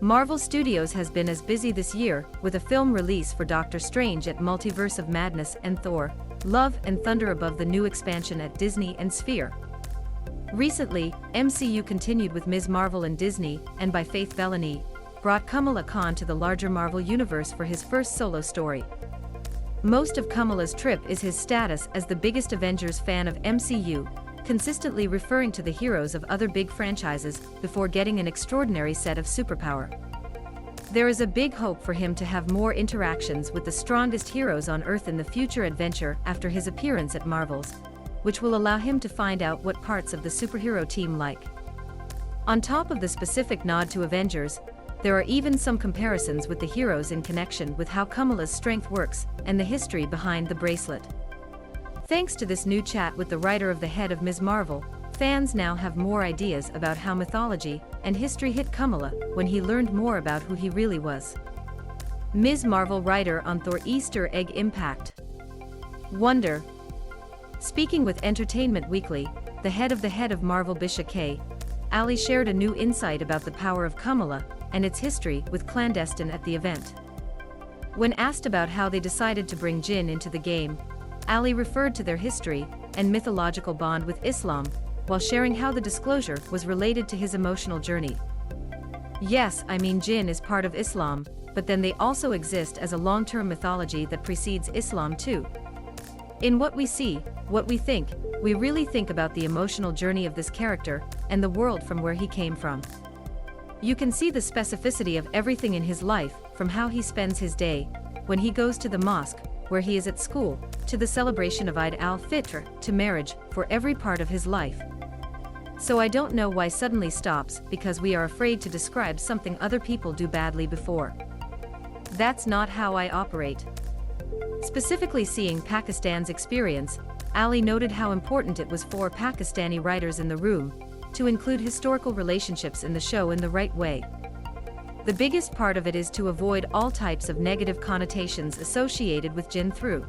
Marvel Studios has been as busy this year with a film release for Doctor Strange at Multiverse of Madness and Thor, Love and Thunder above the new expansion at Disney and Sphere. Recently, MCU continued with Ms. Marvel and Disney+by Faith Vellani brought Kamala Khan to the larger Marvel universe for his first solo story. Most of Kamala's trip is his status as the biggest Avengers fan of MCU, consistently referring to the heroes of other big franchises before getting an extraordinary set of superpower. There is a big hope for him to have more interactions with the strongest heroes on Earth in the future adventure after his appearance at Marvel's, which will allow him to find out what parts of the superhero team like. On top of the specific nod to Avengers, there are even some comparisons with the heroes in connection with how Kamala's strength works and the history behind the bracelet. Thanks to this new chat with the writer of the head of Ms. Marvel, fans now have more ideas about how mythology and history hit Kamala when he learned more about who he really was. Ms. Marvel writer on Thor Easter Egg Impact. Wonder. Speaking with Entertainment Weekly, the head of Marvel Bisha K. Ali shared a new insight about the power of Kamala and its history with Clandestine at the event. When asked about how they decided to bring Jinn into the game, Ali referred to their history and mythological bond with Islam, while sharing how the disclosure was related to his emotional journey. Yes, I mean Jinn is part of Islam, but then they also exist as a long-term mythology that precedes Islam too. In what we see, what we think, we really think about the emotional journey of this character and the world from where he came from. You can see the specificity of everything in his life, from how he spends his day, when he goes to the mosque, where he is at school, to the celebration of Eid al-Fitr, to marriage, for every part of his life. So I don't know why suddenly stops because we are afraid to describe something other people do badly before. That's not how I operate. Specifically seeing Pakistan's experience, Ali noted how important it was for Pakistani writers in the room to include historical relationships in the show in the right way. The biggest part of it is to avoid all types of negative connotations associated with Jinn through